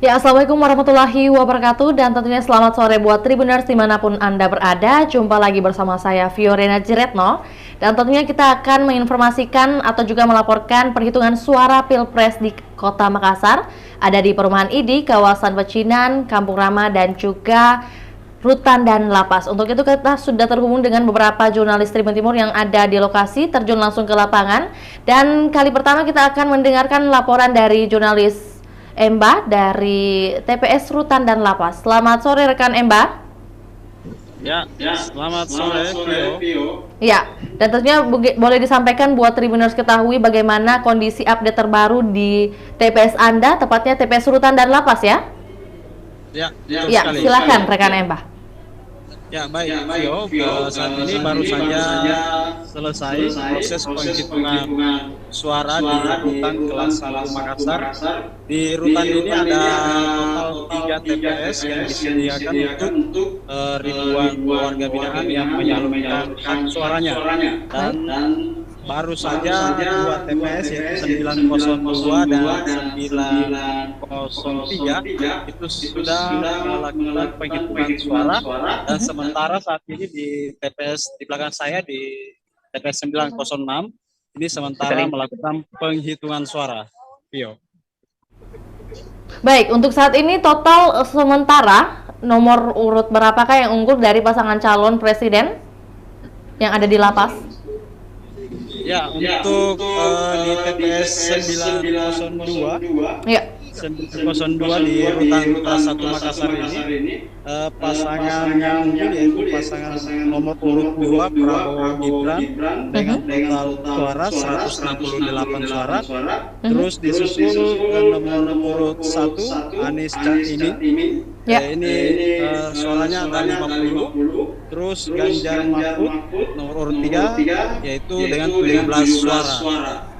Ya, Assalamualaikum warahmatullahi wabarakatuh dan tentunya selamat sore buat Tribuners dimanapun Anda berada. Jumpa lagi bersama saya Fiorena Jiretno dan tentunya kita akan menginformasikan atau juga melaporkan perhitungan suara Pilpres di Kota Makassar. Ada di Perumahan ID, kawasan Pecinan, Kampung Rama dan juga Rutan dan Lapas. Untuk itu kita sudah terhubung dengan beberapa jurnalis Tribun Timur yang ada di lokasi, terjun langsung ke lapangan. Dan kali pertama kita akan mendengarkan laporan dari jurnalis Emba dari TPS Rutan dan Lapas. Selamat sore rekan Emba. Ya, selamat sore Vio. Ya, dan tentunya boleh disampaikan buat Tribuners ketahui bagaimana kondisi update terbaru di TPS Anda, tepatnya TPS Rutan dan Lapas ya? Ya, ya silakan rekan Emba. Ya, baik Vio, saat ini baru saja selesai proses penghitungan suara di Rutan kelas 1 Makassar. Di Rutan ini ada total 3 TPS yang disediakan untuk ribuan warga binaan yang menyalurkan hak suaranya. Dan baru saja 2 TPS yaitu 902 dan 903 itu sudah melakukan penghitungan suara, dan sementara saat ini di TPS di belakang saya di TPS 906 ini sementara melakukan penghitungan suara. Vio. Baik, untuk saat ini total sementara nomor urut berapakah yang unggul dari pasangan calon presiden yang ada di lapas? Ya, untuk di TPS 902 ya. 902 di Rutan kelas 1 Makassar ini pasangan yang unggul yaitu pasangan nomor urut 2 Prabowo Gibran dengan total suara 168 suara. Terus disusul nomor urut 1 Anies Caimin. Ini suaranya ada 50. Terus Ganjar Mahfud nomor urut 3 yaitu dengan 17 suara.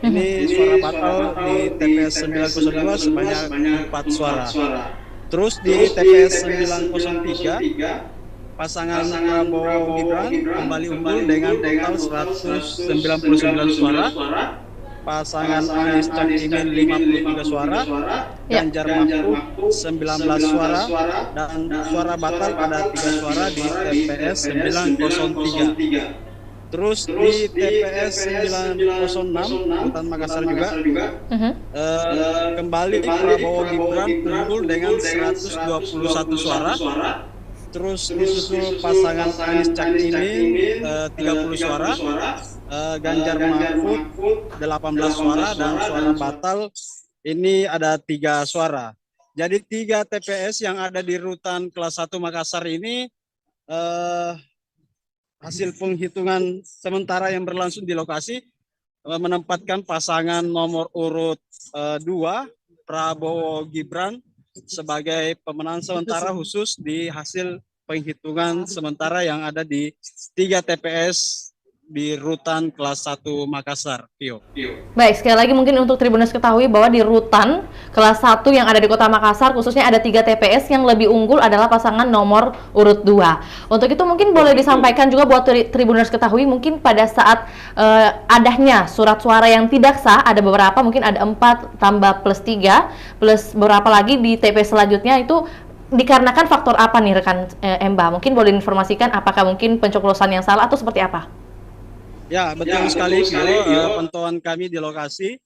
Ini suara batal di TPS 902 sebanyak 4 suara. Terus di TPS 903 pasangan Prabowo Gibran kembali unggul dengan total 199 suara. Pasangan Anies Caimin 53 suara, Ganjar Mahfud 19 suara, dan suara batal ada 3 suara di TPS 903. Terus di TPS 906 Rutan Makassar juga kembali Prabowo Gibran unggul dengan 121 suara. Terus disusul pasangan Anies Caimin 30 suara, Ganjar Mahfud 18 suara, dan suara batal ini ada 3 suara. Jadi 3 TPS yang ada di Rutan kelas 1 Makassar ini hasil penghitungan sementara yang berlangsung di lokasi menempatkan pasangan nomor urut 2 Prabowo Gibran sebagai pemenang sementara khusus di hasil penghitungan sementara yang ada di 3 TPS di Rutan kelas 1 Makassar. Vio. Baik, sekali lagi mungkin untuk Tribuners ketahui bahwa di Rutan kelas 1 yang ada di Kota Makassar khususnya ada 3 TPS yang lebih unggul adalah pasangan nomor urut 2. Untuk itu mungkin boleh disampaikan juga buat Tribuners ketahui mungkin pada saat adanya surat suara yang tidak sah ada beberapa, mungkin ada 4 tambah plus 3 plus beberapa lagi di TPS selanjutnya itu dikarenakan faktor apa nih rekan Emba? Mungkin boleh informasikan apakah mungkin pencoblosan yang salah atau seperti apa? Ya, betul sekali Vio. Pantauan kami di lokasi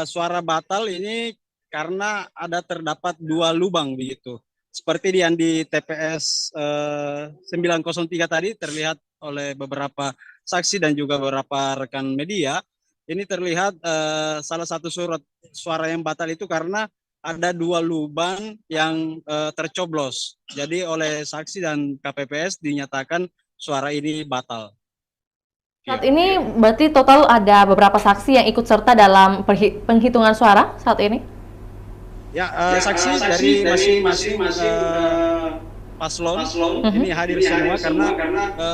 suara batal ini karena ada terdapat 2 lubang begitu. Seperti yang di TPS 903 tadi terlihat oleh beberapa saksi dan juga beberapa rekan media. Ini terlihat salah satu surat suara yang batal itu karena ada 2 lubang yang tercoblos. Jadi oleh saksi dan KPPS dinyatakan suara ini batal. Saat ini berarti total ada beberapa saksi yang ikut serta dalam penghitungan suara saat ini? Ya, saksi dari masing-masing paslon ini hadir semua karena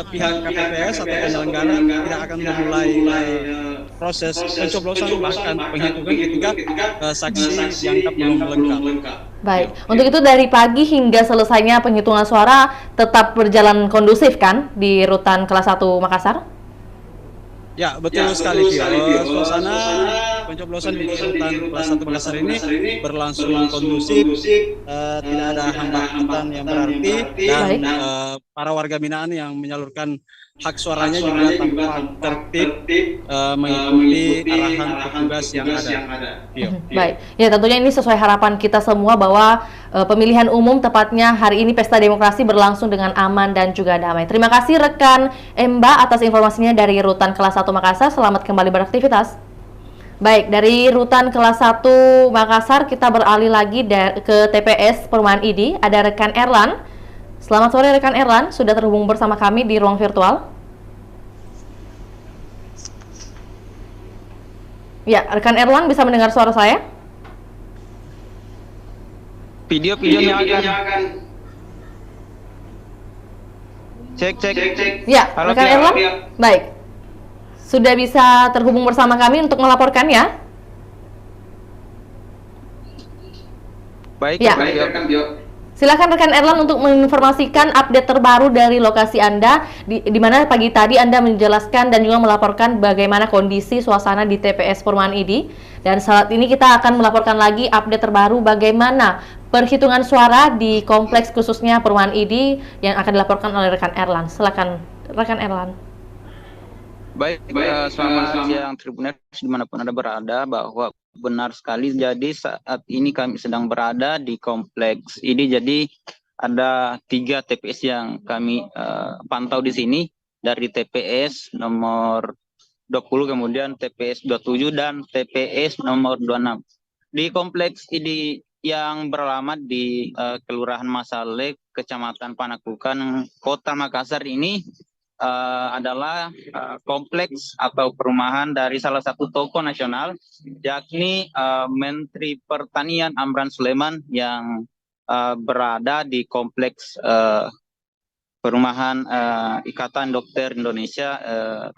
pihak KPPS atau penyelenggara tidak akan memulai proses pencoblosan bahkan penghitungan ketika saksi dianggap belum lengkap. Baik, untuk itu dari pagi hingga selesainya penghitungan suara tetap berjalan kondusif kan di Rutan kelas 1 Makassar? Ya, betul sekali Vio. Suasana pencoblosan di rutan kelas 1 Makassar ini berlangsung kondusif, tidak ada hambatan yang berarti, dan para warga binaan yang menyalurkan hak suaranya juga tampak tertib mengikuti arahan petugas yang ada. Baik, ya tentunya ini sesuai harapan kita semua bahwa pemilihan umum tepatnya hari ini Pesta Demokrasi berlangsung dengan aman dan juga damai. Terima kasih rekan Emba atas informasinya dari Rutan Kelas 1 Makassar. Selamat kembali beraktivitas. Baik, dari Rutan Kelas 1 Makassar kita beralih lagi ke TPS Perumahan ID. Ada rekan Erlan. Selamat sore rekan Erlan, sudah terhubung bersama kami di ruang virtual. Ya, rekan Erlan bisa mendengar suara saya? Video nyalakan. Cek. Ya, halo, rekan Erlan. Baik. Sudah bisa terhubung bersama kami untuk melaporkan ya? Baik, ya. Silakan rekan Erlan untuk menginformasikan update terbaru dari lokasi Anda, di mana pagi tadi Anda menjelaskan dan juga melaporkan bagaimana kondisi suasana di TPS Perumahan ID. Dan saat ini kita akan melaporkan lagi update terbaru bagaimana perhitungan suara di kompleks khususnya Perumahan ID yang akan dilaporkan oleh rekan Erlan. Silakan rekan Erlan. Baik, selamat siang Tribuners dimanapun Anda berada, bahwa benar sekali, jadi saat ini kami sedang berada di kompleks ini. Jadi ada 3 TPS yang kami pantau di sini, dari TPS nomor 20, kemudian TPS 27 dan TPS nomor 26. Di kompleks ini yang beralamat di Kelurahan Masalek, Kecamatan Panakukang, Kota Makassar ini adalah kompleks atau perumahan dari salah satu tokoh nasional, yakni Menteri Pertanian Amran Sulaiman, yang berada di kompleks perumahan Ikatan Dokter Indonesia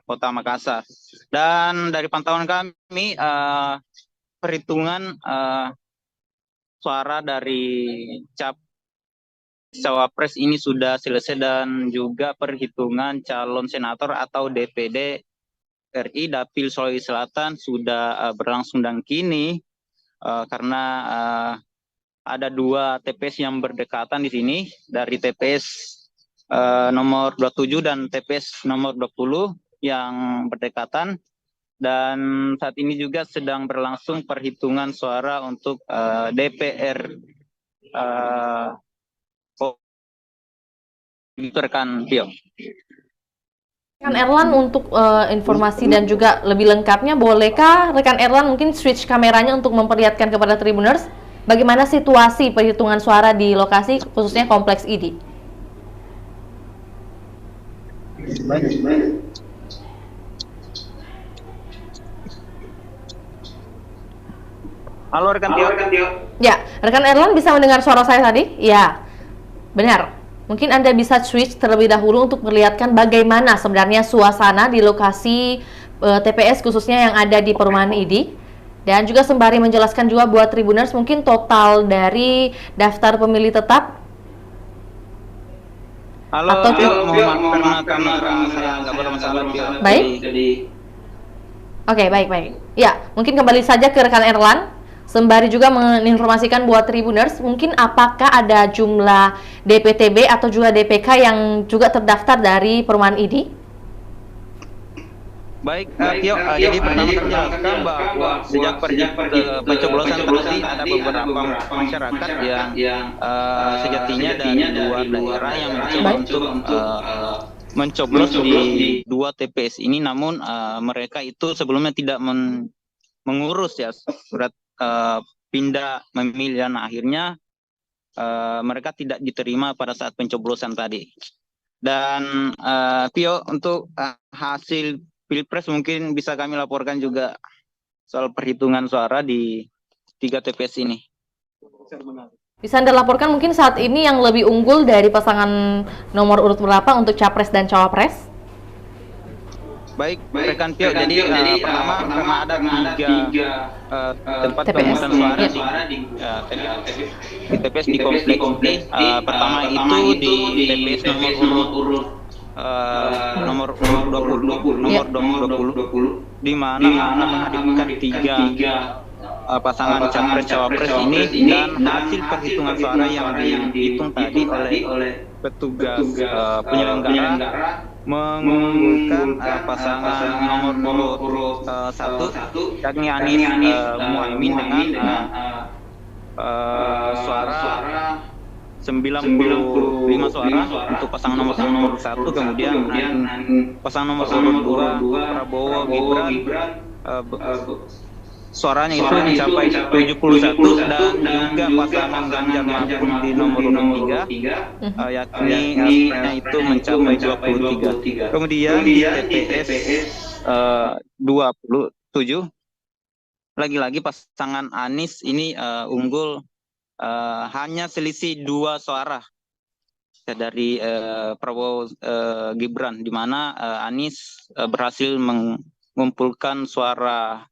Kota Makassar. Dan dari pantauan kami, perhitungan suara dari Cawapres ini sudah selesai, dan juga perhitungan calon senator atau DPD RI Dapil Sulawesi Selatan sudah berlangsung. Dan kini karena ada 2 TPS yang berdekatan di sini, dari TPS nomor 27 dan TPS nomor 20 yang berdekatan, dan saat ini juga sedang berlangsung perhitungan suara untuk DPR rekan Tio. Rekan Erlan, untuk informasi dan juga lebih lengkapnya, bolehkah rekan Erlan mungkin switch kameranya untuk memperlihatkan kepada Tribuners bagaimana situasi perhitungan suara di lokasi khususnya kompleks ID? Halo rekan Tio. Ya, rekan Erlan bisa mendengar suara saya tadi? Ya, benar. Mungkin Anda bisa switch terlebih dahulu untuk melihatkan bagaimana sebenarnya suasana di lokasi TPS khususnya yang ada di Perumahan ID. Dan juga sembari menjelaskan juga buat Tribuners mungkin total dari daftar pemilih tetap. Halo, mohon maaf karena saya nggak bermasalah. Baik. Oke, baik. Ya, mungkin kembali saja ke rekan Erlan. Sembari juga menginformasikan buat Tribuners, mungkin apakah ada jumlah DPTB atau juga DPK yang juga terdaftar dari Perumahan ID? Baik, Tio, jadi pertama terjelaskan bahwa sejak pencoblosan tadi ada beberapa masyarakat yang sejatinya dari luar daerah yang mencoba untuk mencoblos di 2 TPS ini, namun mereka itu sebelumnya tidak mengurus ya surat pindah memilih, dan akhirnya mereka tidak diterima pada saat pencoblosan tadi. Dan Tio, untuk hasil Pilpres mungkin bisa kami laporkan juga soal perhitungan suara di 3 TPS ini. Bisa Anda laporkan mungkin saat ini yang lebih unggul dari pasangan nomor urut berapa untuk Capres dan Cawapres? Baik, rekan Tio, jadi pertama karena ada 3 tempat pemungutan suara di TPS di kompleks ini. Pertama itu di TPS nomor urut nomor 20 di mana menghadirkan tiga pasangan capres cawapres ini, dan hasil perhitungan suara yang dihitung tadi oleh petugas penyelenggara mengunggulkan pasangan nomor urut 1 yakni Anies Muhaimin dengan suara 95 suara untuk pasangan nomor 1, kemudian pasangan nomor urut 2 Prabowo Gibran suaranya itu mencapai 71, dan juga pasangan Ganjar Mahfud di nomor urut 3 yakni itu mencapai 23. Kemudian di TPS 27 lagi-lagi pasangan Anies ini unggul hanya selisih 2 suara dari Prabowo Gibran, di mana Anies berhasil mengumpulkan suara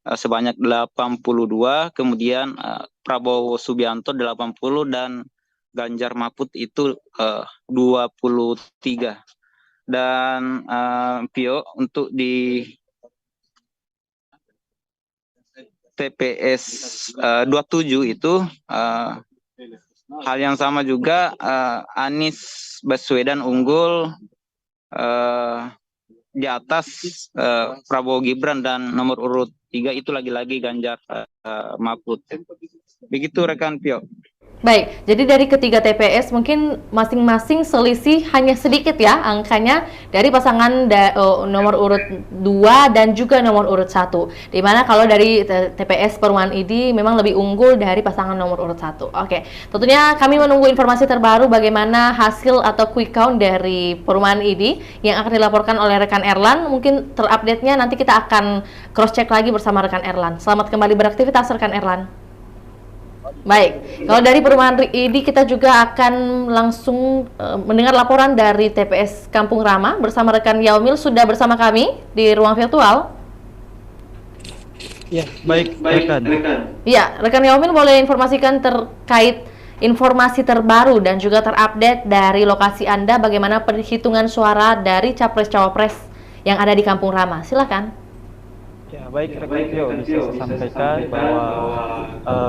sebanyak 82, kemudian Prabowo Subianto 80, dan Ganjar Mahfud itu 23. Dan Pio, untuk di TPS 27 itu hal yang sama juga, Anies Baswedan unggul di atas Prabowo Gibran, dan nomor urut 3 itu lagi-lagi Ganjar Mahfud. Begitu rekan Pio. Baik, jadi dari ketiga TPS mungkin masing-masing selisih hanya sedikit ya angkanya dari pasangan nomor urut 2 dan juga nomor urut 1. Dimana kalau dari TPS Perumahan ID memang lebih unggul dari pasangan nomor urut 1. Oke, tentunya kami menunggu informasi terbaru bagaimana hasil atau quick count dari Perumahan ID yang akan dilaporkan oleh rekan Erlan. Mungkin terupdate-nya nanti kita akan cross check lagi bersama rekan Erlan. Selamat kembali beraktivitas rekan Erlan. Baik, kalau dari Perumahan ID kita juga akan langsung mendengar laporan dari TPS Kampung Rama bersama rekan Yaumil, sudah bersama kami di ruang virtual. Ya, baik rekan. Ya, rekan Yaumil boleh informasikan terkait informasi terbaru dan juga terupdate dari lokasi Anda bagaimana perhitungan suara dari Capres-Cawapres yang ada di Kampung Rama. Silakan. Ya, baik rekan Tio, bisa saya sampaikan bahwa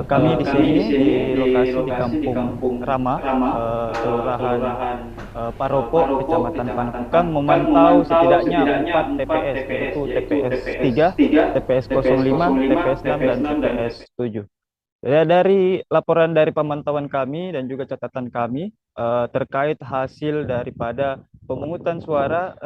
kami di sini di lokasi di Kampung Rama, Kelurahan Paropo, Kecamatan Panakukang, memantau setidaknya 4 TPS, yaitu TPS 3, TPS 05, TPS 6, dan TPS 7. Ya, dari laporan dari pemantauan kami dan juga catatan kami terkait hasil daripada pemungutan suara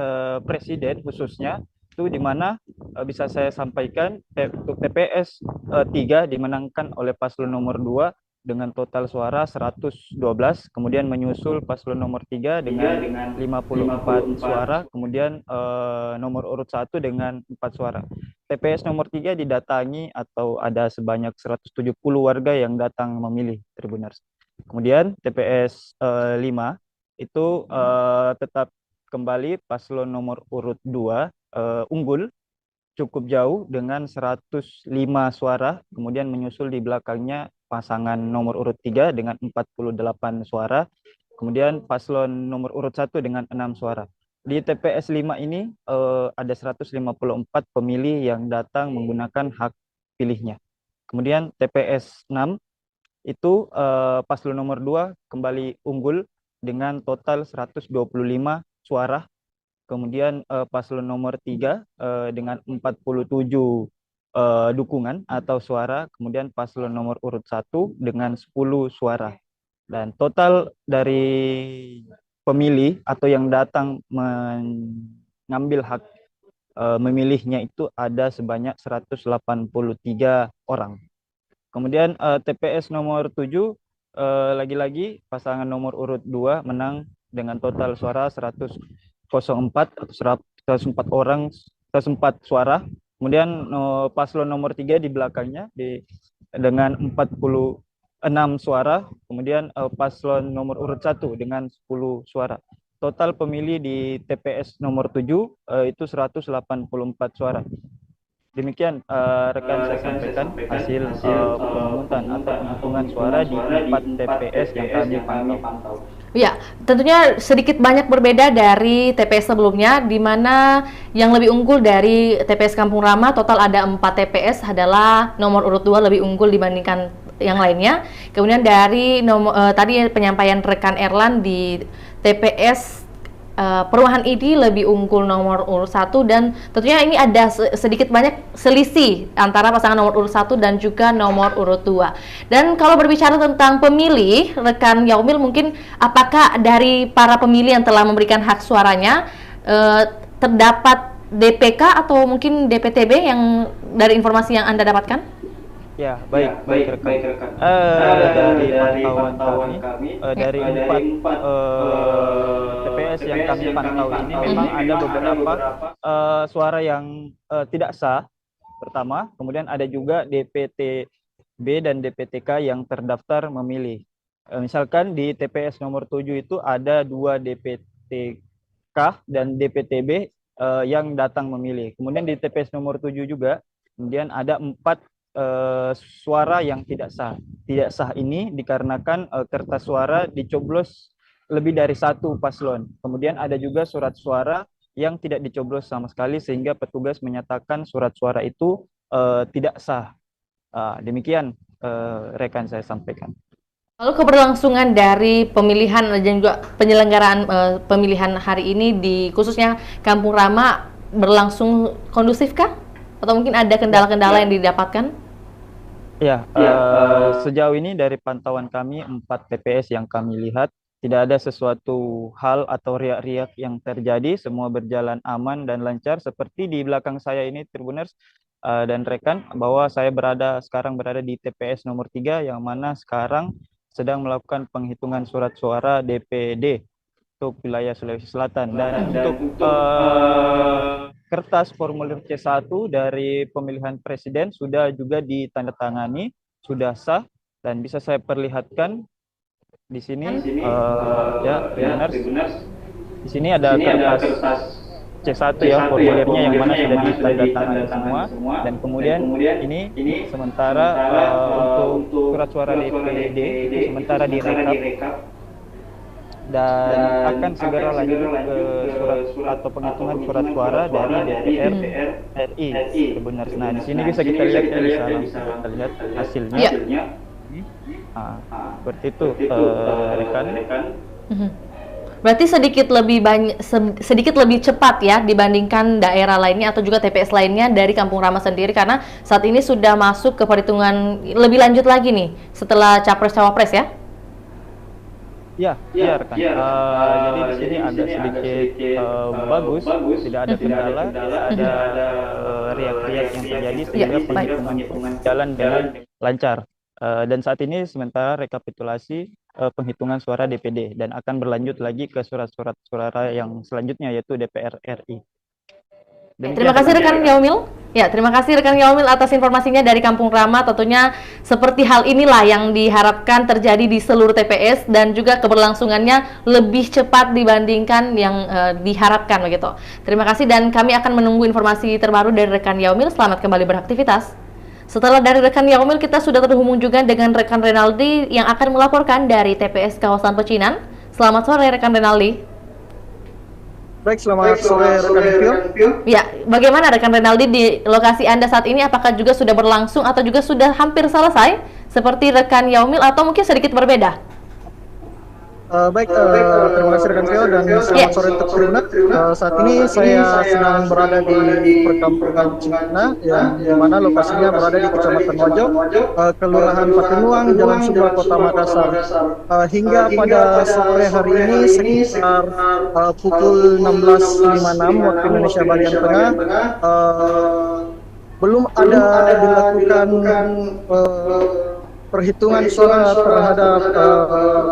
presiden khususnya, itu di mana bisa saya sampaikan untuk TPS 3 dimenangkan oleh paslon nomor 2 dengan total suara 112, kemudian menyusul paslon nomor 3 dengan 54 suara, kemudian nomor urut 1 dengan 4 suara. TPS nomor 3 didatangi atau ada sebanyak 170 warga yang datang memilih Tribuners. Kemudian TPS 5 itu tetap kembali paslon nomor urut 2 unggul cukup jauh dengan 105 suara, kemudian menyusul di belakangnya pasangan nomor urut 3 dengan 48 suara, kemudian paslon nomor urut 1 dengan 6 suara. Di TPS 5 ini ada 154 pemilih yang datang menggunakan hak pilihnya. Kemudian TPS 6 itu paslon nomor 2 kembali unggul dengan total 125 suara. Kemudian paslon nomor 3 dengan 47 dukungan atau suara, kemudian paslon nomor urut 1 dengan 10 suara. Dan total dari pemilih atau yang datang mengambil hak memilihnya itu ada sebanyak 183 orang. Kemudian TPS nomor 7 lagi-lagi pasangan nomor urut 2 menang dengan total suara 104 atau 104 orang, 104 suara. Kemudian paslon nomor 3 di belakangnya dengan 46 suara. Kemudian paslon nomor urut 1 dengan 10 suara. Total pemilih di TPS nomor 7 itu 184 suara. Demikian rekan saya sampaikan hasil pemungutan atau penghitungan suara di 4 TPS yang kami pantau. Ya, tentunya sedikit banyak berbeda dari TPS sebelumnya, di mana yang lebih unggul dari TPS Kampung Rama, total ada 4 TPS adalah nomor urut 2 lebih unggul dibandingkan yang lainnya. Kemudian dari tadi penyampaian rekan Erlan di TPS Perumahan ID lebih unggul nomor urut 1, dan tentunya ini ada sedikit banyak selisih antara pasangan nomor urut 1 dan juga nomor urut 2. Dan kalau berbicara tentang pemilih, rekan Yaumil, mungkin apakah dari para pemilih yang telah memberikan hak suaranya terdapat DPK atau mungkin DPTB yang dari informasi yang Anda dapatkan? Ya, baik rekan. Dari pantauan kami, dari 4 TPS yang kami pantau ini memang ada beberapa suara yang tidak sah, pertama. Kemudian ada juga DPTB dan DPTK yang terdaftar memilih. Misalkan di TPS nomor 7 itu ada 2 DPTK dan DPTB yang datang memilih. Kemudian di TPS nomor 7 juga, kemudian ada 4 suara yang tidak sah. Tidak sah ini dikarenakan kertas suara dicoblos lebih dari 1 paslon. Kemudian ada juga surat suara yang tidak dicoblos sama sekali sehingga petugas menyatakan surat suara itu tidak sah. Demikian rekan saya sampaikan. Lalu keberlangsungan dari pemilihan dan juga penyelenggaraan pemilihan hari ini di khususnya Kampung Rama berlangsung kondusifkah? Atau mungkin ada kendala-kendala yang didapatkan? Ya, sejauh ini dari pantauan kami 4 TPS yang kami lihat tidak ada sesuatu hal atau riak-riak yang terjadi, semua berjalan aman dan lancar. Seperti di belakang saya ini Tribuners dan rekan, bahwa saya sekarang berada di TPS nomor 3 yang mana sekarang sedang melakukan penghitungan surat suara DPD untuk wilayah Sulawesi Selatan. Dan untuk kertas formulir C1 dari pemilihan presiden sudah juga ditandatangani, sudah sah, dan bisa saya perlihatkan di sini. Ya, Tribuners. Di sini ada kertas C1 ya, formulirnya yang mana sudah ditandatangani semua. Dan kemudian ini sementara untuk surat suara DPD itu sementara direkap dan akan segera lanjut ke surat atau penghitungan surat suara dari DPR RI. Benar. Nah, di sini bisa kita lihat ya, bisa langsung kita lihat hasilnya. Ya. Seperti itu rekan. Berarti sedikit lebih cepat ya dibandingkan daerah lainnya atau juga TPS lainnya dari Kampung Rama sendiri, karena saat ini sudah masuk ke perhitungan lebih lanjut lagi nih setelah Capres-Cawapres ya. Ya, rekan. Jadi di sini agak sedikit bagus, tidak ada kendala, tidak ada riak-riak yang terjadi sehingga penghitungan jalan dengan lancar. Dan saat ini sementara rekapitulasi penghitungan suara DPD dan akan berlanjut lagi ke surat-surat suara yang selanjutnya yaitu DPR RI. Terima kasih rekan Yaumil. Ya, terima kasih rekan Yaumil atas informasinya dari Kampung Rama. Tentunya seperti hal inilah yang diharapkan terjadi di seluruh TPS dan juga keberlangsungannya lebih cepat dibandingkan yang diharapkan begitu. Terima kasih dan kami akan menunggu informasi terbaru dari rekan Yaumil. Selamat kembali beraktivitas. Setelah dari rekan Yaumil, kita sudah terhubung juga dengan rekan Renaldi yang akan melaporkan dari TPS kawasan Pecinan. Selamat sore rekan Renaldi. Baik, selamat sore rekan Vio. Ya, bagaimana rekan Renaldi di lokasi Anda saat ini? Apakah juga sudah berlangsung atau juga sudah hampir selesai seperti rekan Yaumil atau mungkin sedikit berbeda? Baik, terima kasih rekan Vio dan selamat sore untuk Tribuners. Saat ini saya sedang berada di perkampungan Cina yang mana lokasinya berada di Kecamatan Wajo, Kelurahan Patinuang, Jalan Sumba, Kota Makassar. Hingga pada sore hari ini sekitar pukul 16.56 waktu Indonesia bagian tengah, belum ada dilakukan perhitungan suara terhadap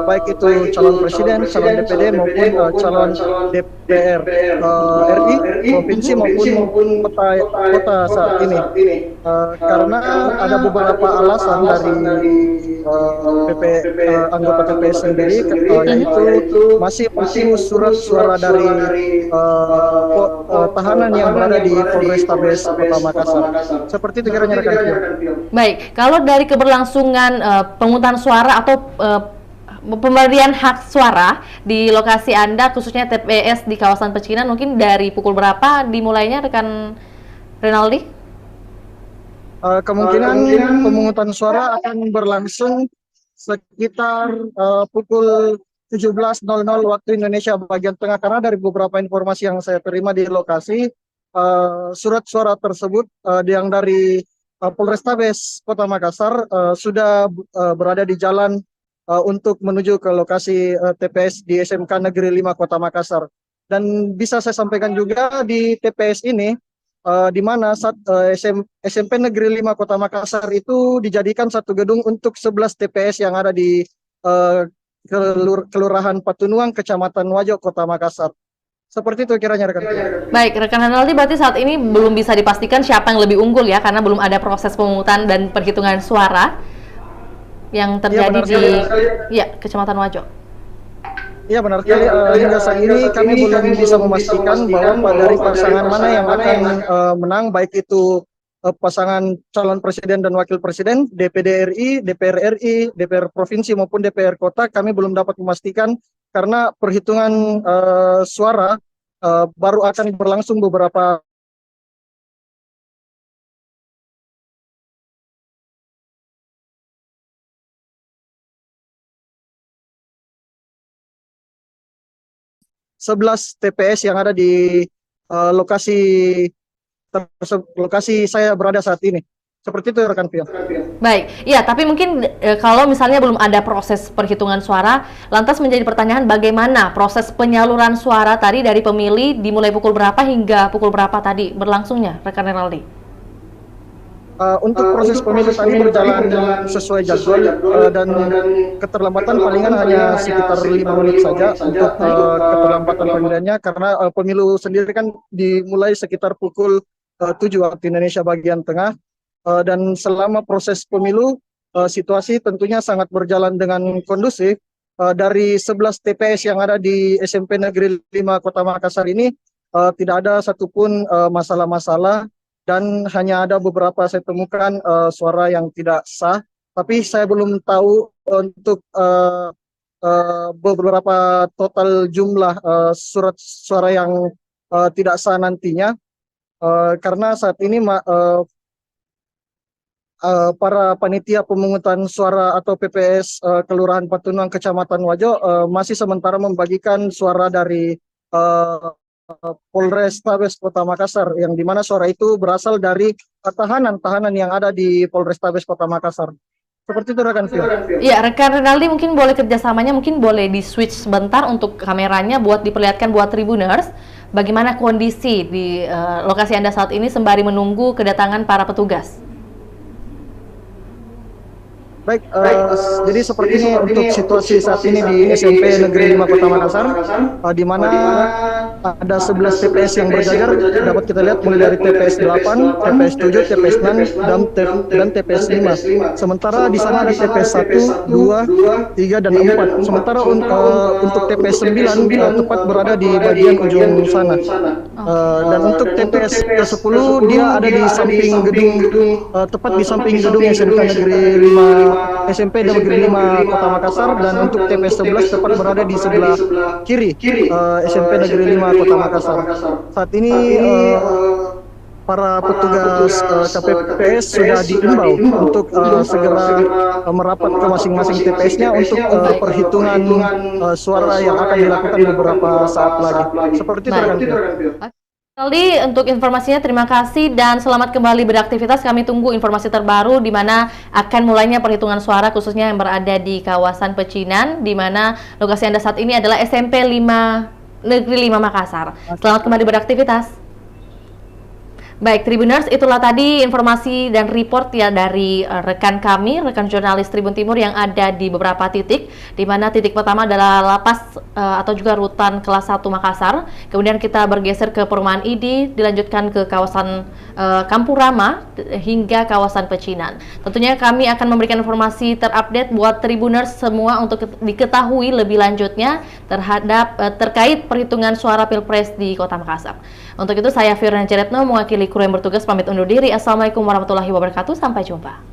baik itu calon presiden, calon DPD maupun calon DPR RI, provinsi maupun kota saat ini. Karena ada beberapa alasan dari anggota TPS sendiri, yaitu masih menunggu surat suara dari tahanan yang berada di Polrestabes Kota Makassar. Seperti itu kiranya rekan Vio. Baik, kalau dari keberlangsungan pemungutan suara atau pemberian hak suara di lokasi Anda, khususnya TPS di kawasan Pecinan, mungkin dari pukul berapa dimulainya, rekan Renaldi? Kemungkinan pemungutan suara akan berlangsung sekitar pukul 17.00 waktu Indonesia bagian tengah, karena dari beberapa informasi yang saya terima di lokasi, surat suara tersebut yang dari Polrestabes Kota Makassar sudah berada di jalan untuk menuju ke lokasi TPS di SMK Negeri 5 Kota Makassar. Dan bisa saya sampaikan juga di TPS ini, di mana SMP Negeri 5 Kota Makassar itu dijadikan satu gedung untuk 11 TPS yang ada di Kelurahan Patunuang, Kecamatan Wajo, Kota Makassar. Seperti itu kiranya rekan. Baik, rekan Renaldi, berarti saat ini belum bisa dipastikan siapa yang lebih unggul ya, karena belum ada proses pemungutan dan perhitungan suara yang terjadi di Kecamatan Wajo. Iya benar sekali. Hingga saat ini kami belum bisa memastikan bahwa dari pasangan mana yang akan menang, baik itu pasangan calon presiden dan wakil presiden, DPD RI, DPR RI, DPR provinsi maupun DPR kota. Kami belum dapat memastikan karena perhitungan suara baru akan berlangsung beberapa .11 TPS yang ada di lokasi saya berada saat ini. Seperti itu rekan Pio. Baik, ya, tapi mungkin kalau misalnya belum ada proses perhitungan suara, lantas menjadi pertanyaan bagaimana proses penyaluran suara tadi dari pemilih dimulai pukul berapa hingga pukul berapa tadi berlangsungnya, rekan Renaldi? Untuk proses pemilu tadi berjalan sesuai jadwal dan keterlambatan palingan hanya sekitar 5 menit saja untuk keterlambatan pemilihannya, karena pemilu sendiri kan dimulai sekitar pukul 7 waktu Indonesia bagian tengah, dan selama proses pemilu situasi tentunya sangat berjalan dengan kondusif. Dari 11 TPS yang ada di SMP Negeri 5 Kota Makassar ini tidak ada satupun masalah-masalah, dan hanya ada beberapa saya temukan suara yang tidak sah, tapi saya belum tahu untuk beberapa total jumlah surat suara yang tidak sah nantinya, karena saat ini para panitia pemungutan suara atau PPS Kelurahan Patunuang Kecamatan Wajo masih sementara membagikan suara dari Polrestabes Kota Makassar, yang dimana suara itu berasal dari tahanan yang ada di Polrestabes Kota Makassar. Seperti itu rekan Vio. Iya, rekan Renaldi, mungkin boleh kerjasamanya, mungkin boleh di switch sebentar untuk kameranya buat diperlihatkan buat Tribuners bagaimana kondisi di lokasi Anda saat ini sembari menunggu kedatangan para petugas. Baik, jadi seperti ini untuk situasi saat ini di SMP Negeri 5 Kota Makassar, di mana ada 11 TPS yang berjajar. Dapat kita lihat mulai dari TPS 8, TPS 7, TPS 6, dan TPS 5. Sementara di sana ada TPS 1, 2, 3, dan 4. Sementara untuk TPS 9 tepat berada di bagian ujung sana. Dan untuk TPS 10 dia ada di samping gedung, tepat di samping gedung SMK Negeri 5 SMP Negeri 5 Kota Makassar, dan untuk TPS 11 tepat berada di sebelah kiri SMP Negeri 5 Kota Makassar. Saat ini para petugas KPPS sudah diimbau untuk segera merapat ke masing-masing TPS-nya untuk perhitungan suara yang akan dilakukan beberapa saat lagi. Seperti itu rekan Pio. Aldi, untuk informasinya terima kasih dan selamat kembali beraktivitas. Kami tunggu informasi terbaru di mana akan mulainya perhitungan suara, khususnya yang berada di kawasan Pecinan, di mana lokasi Anda saat ini adalah SMP 5 Negeri 5 Makassar. Selamat kembali beraktivitas. Baik, Tribuners, itulah tadi informasi dan report ya dari rekan kami, rekan jurnalis Tribun Timur yang ada di beberapa titik, di mana titik pertama adalah lapas atau juga rutan kelas 1 Makassar. Kemudian kita bergeser ke perumahan ID, dilanjutkan ke kawasan Kampung Rama hingga kawasan Pecinan. Tentunya kami akan memberikan informasi terupdate buat Tribuners semua untuk diketahui lebih lanjutnya terkait perhitungan suara Pilpres di Kota Makassar. Untuk itu saya Fiorina Ciretno mewakili kru yang bertugas pamit undur diri. Assalamualaikum warahmatullahi wabarakatuh. Sampai jumpa.